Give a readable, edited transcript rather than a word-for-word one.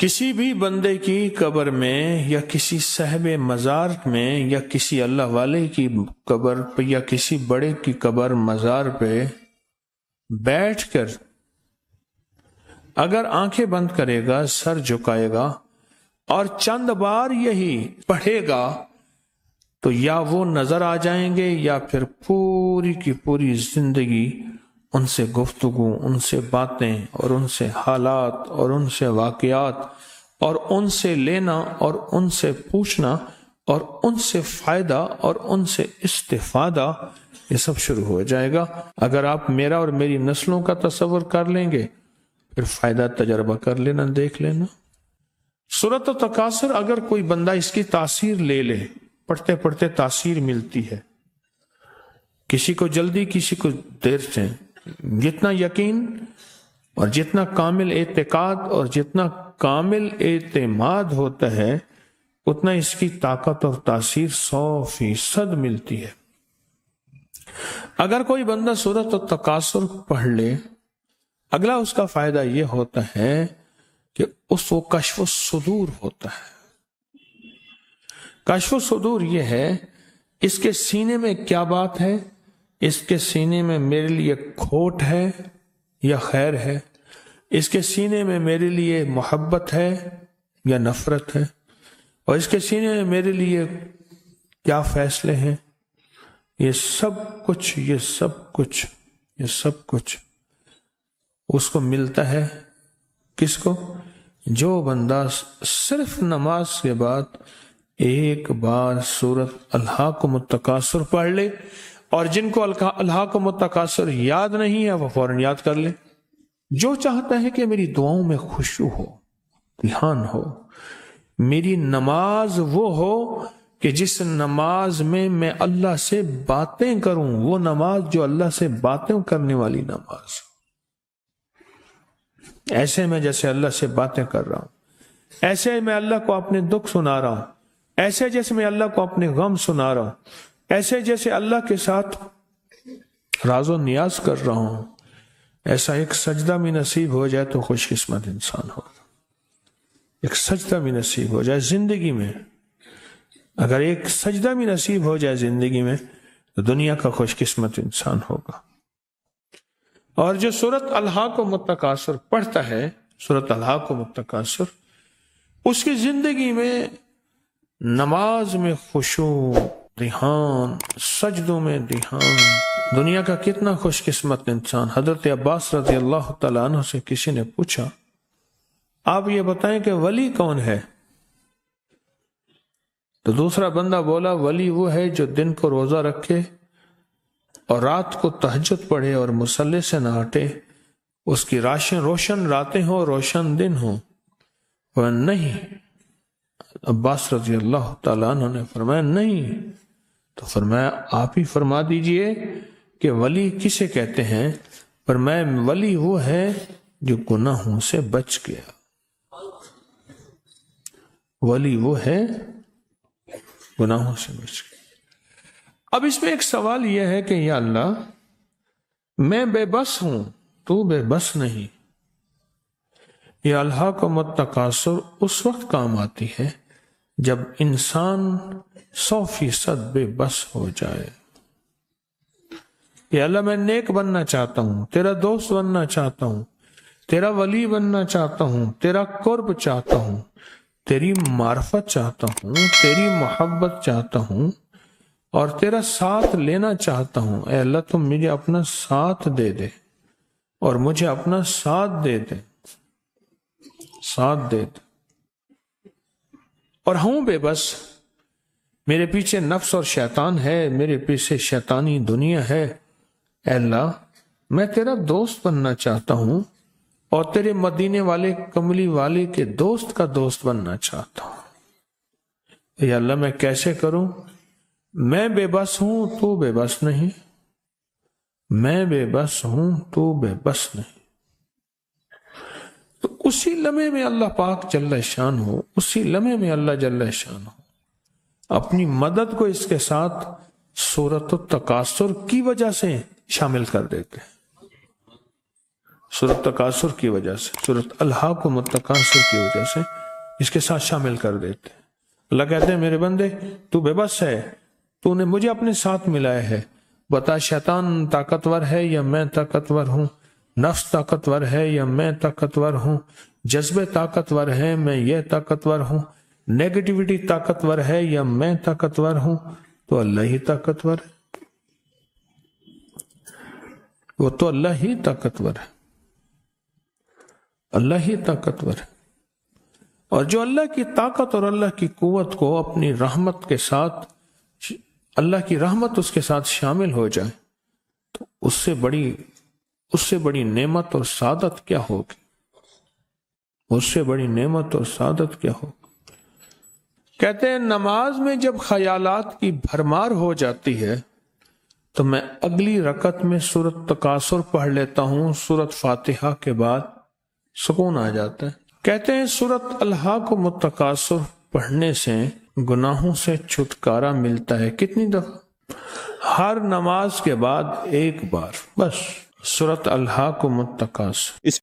کسی بھی بندے کی قبر میں یا کسی صاحب مزار میں یا کسی اللہ والے کی قبر پہ یا کسی بڑے کی قبر مزار پہ بیٹھ کر اگر آنکھیں بند کرے گا، سر جھکائے گا اور چند بار یہی پڑھے گا تو یا وہ نظر آ جائیں گے یا پھر پوری کی پوری زندگی ان سے گفتگو، ان سے باتیں اور ان سے حالات اور ان سے واقعات اور ان سے لینا اور ان سے پوچھنا اور ان سے فائدہ اور ان سے استفادہ، یہ سب شروع ہو جائے گا۔ اگر آپ میرا اور میری نسلوں کا تصور کر لیں گے پھر فائدہ تجربہ کر لینا، دیکھ لینا۔ سورۃ التکاثر اگر کوئی بندہ اس کی تاثیر لے لے، پڑھتے پڑھتے تاثیر ملتی ہے، کسی کو جلدی کسی کو دیر سے، جتنا یقین اور جتنا کامل اعتقاد اور جتنا کامل اعتماد ہوتا ہے اتنا اس کی طاقت اور تاثیر 100% ملتی ہے۔ اگر کوئی بندہ سورۃ التکاثر پڑھ لے، اگلا اس کا فائدہ یہ ہوتا ہے کہ اس کو کشف الصدور ہوتا ہے۔ کشف الصدور یہ ہے اس کے سینے میں کیا بات ہے، اس کے سینے میں میرے لیے کھوٹ ہے یا خیر ہے، اس کے سینے میں میرے لیے محبت ہے یا نفرت ہے، اور اس کے سینے میں میرے لیے کیا فیصلے ہیں۔ یہ سب کچھ اس کو ملتا ہے۔ کس کو؟ جو بندہ صرف نماز کے بعد ایک بار سورۃ الہاکم التکاثر پڑھ لے، اور جن کو الہاکم التکاثر یاد نہیں ہے وہ فوراً یاد کر لے۔ جو چاہتا ہے کہ میری دعاؤں میں خشوع ہو، دھیان ہو، میری نماز وہ ہو کہ جس نماز میں میں اللہ سے باتیں کروں، وہ نماز جو اللہ سے باتیں کرنے والی نماز، ایسے میں جیسے اللہ سے باتیں کر رہا ہوں، ایسے میں اللہ کو اپنے دکھ سنا رہا ہوں، ایسے جیسے میں اللہ کو اپنے غم سنا رہا ہوں، ایسے جیسے اللہ کے ساتھ راز و نیاز کر رہا ہوں، ایسا ایک سجدہ بھی نصیب ہو جائے تو خوش قسمت انسان ہوگا۔ ایک سجدہ بھی نصیب ہو جائے زندگی میں، اگر ایک سجدہ بھی نصیب ہو جائے زندگی میں تو دنیا کا خوش قسمت انسان ہوگا۔ اور جو سورۃ الہاکم التکاثر پڑھتا ہے، سورۃ الہاکم التکاثر، اس کی زندگی میں نماز میں خشوع، دھیان، سجدوں میں دھیان، دنیا کا کتنا خوش قسمت انسان۔ حضرت عباس رضی اللہ تعالیٰ عنہ سے کسی نے پوچھا، آپ یہ بتائیں کہ ولی کون ہے؟ تو دوسرا بندہ بولا، ولی وہ ہے جو دن کو روزہ رکھے اور رات کو تہجد پڑھے اور مصلی سے نہ ہٹے، اس کی روشن راتیں ہوں، روشن دن ہوں۔ وہ نہیں، عباس رضی اللہ تعالیٰ عنہ نے فرمایا نہیں، تو فرمایا آپ ہی فرما دیجئے کہ ولی کسے کہتے ہیں؟ فرمایا ولی وہ ہے جو گناہوں سے بچ گیا، ولی وہ ہے گناہوں سے بچ گیا۔ اب اس میں ایک سوال یہ ہے کہ یا اللہ، میں بے بس ہوں، تو بے بس نہیں۔ یہ الہاکم التکاثر اس وقت کام آتی ہے جب انسان 100% بے بس ہو جائے۔ یا اللہ، میں نیک بننا چاہتا ہوں، تیرا دوست بننا چاہتا ہوں، تیرا ولی بننا چاہتا ہوں، تیرا قرب چاہتا ہوں، تیری معرفت چاہتا ہوں، تیری محبت چاہتا ہوں اور تیرا ساتھ لینا چاہتا ہوں۔ اے اللہ، تم مجھے اپنا ساتھ دے دے اور مجھے اپنا ساتھ دے دے، ساتھ دے دے۔ اور ہوں بے بس، میرے پیچھے نفس اور شیطان ہے، میرے پیچھے شیطانی دنیا ہے۔ اے اللہ، میں تیرا دوست بننا چاہتا ہوں اور تیرے مدینے والے کملی والے کے دوست کا دوست بننا چاہتا ہوں۔ اے اللہ، میں کیسے کروں؟ میں بے بس ہوں، تو بے بس نہیں، میں بے بس ہوں، تو بے بس نہیں۔ تو اسی لمحے میں اللہ پاک جل شان ہو، اسی لمحے میں اللہ جل شان ہو اپنی مدد کو اس کے ساتھ سورۃ التکاثر کی وجہ سے شامل کر دیتے ہیں۔ سورت تکاثر کی وجہ سے، سورت الہاکم التکاثر کی وجہ سے اس کے ساتھ شامل کر دیتے ہیں۔ اللہ کہتے ہیں میرے بندے تو بے بس ہے، تو نے مجھے اپنے ساتھ ملایا ہے، بتا شیطان طاقتور ہے یا میں طاقتور ہوں، نفس طاقتور ہے یا میں طاقتور ہوں، جذبے طاقتور ہے میں یہ طاقتور ہوں، نیگیٹیوٹی طاقتور ہے یا میں طاقتور ہوں، تو اللہ ہی طاقتور ہے، وہ تو اللہ ہی طاقتور ہے، اللہ ہی طاقتور ہے۔ اور جو اللہ کی طاقت اور اللہ کی قوت کو اپنی رحمت کے ساتھ، اللہ کی رحمت اس کے ساتھ شامل ہو جائے تو اس سے بڑی نعمت اور سعادت کیا ہوگی، اس سے بڑی نعمت اور سعادت کیا ہوگی۔ کہتے ہیں نماز میں جب خیالات کی بھرمار ہو جاتی ہے تو میں اگلی رکعت میں سورت تکاثر پڑھ لیتا ہوں، سورت فاتحہ کے بعد سکون آ جاتا ہے۔ کہتے ہیں سورت الہاکم التکاثر پڑھنے سے گناہوں سے چھٹکارا ملتا ہے۔ کتنی دفعہ؟ ہر نماز کے بعد ایک بار بس سورت الہاکم التکاثر۔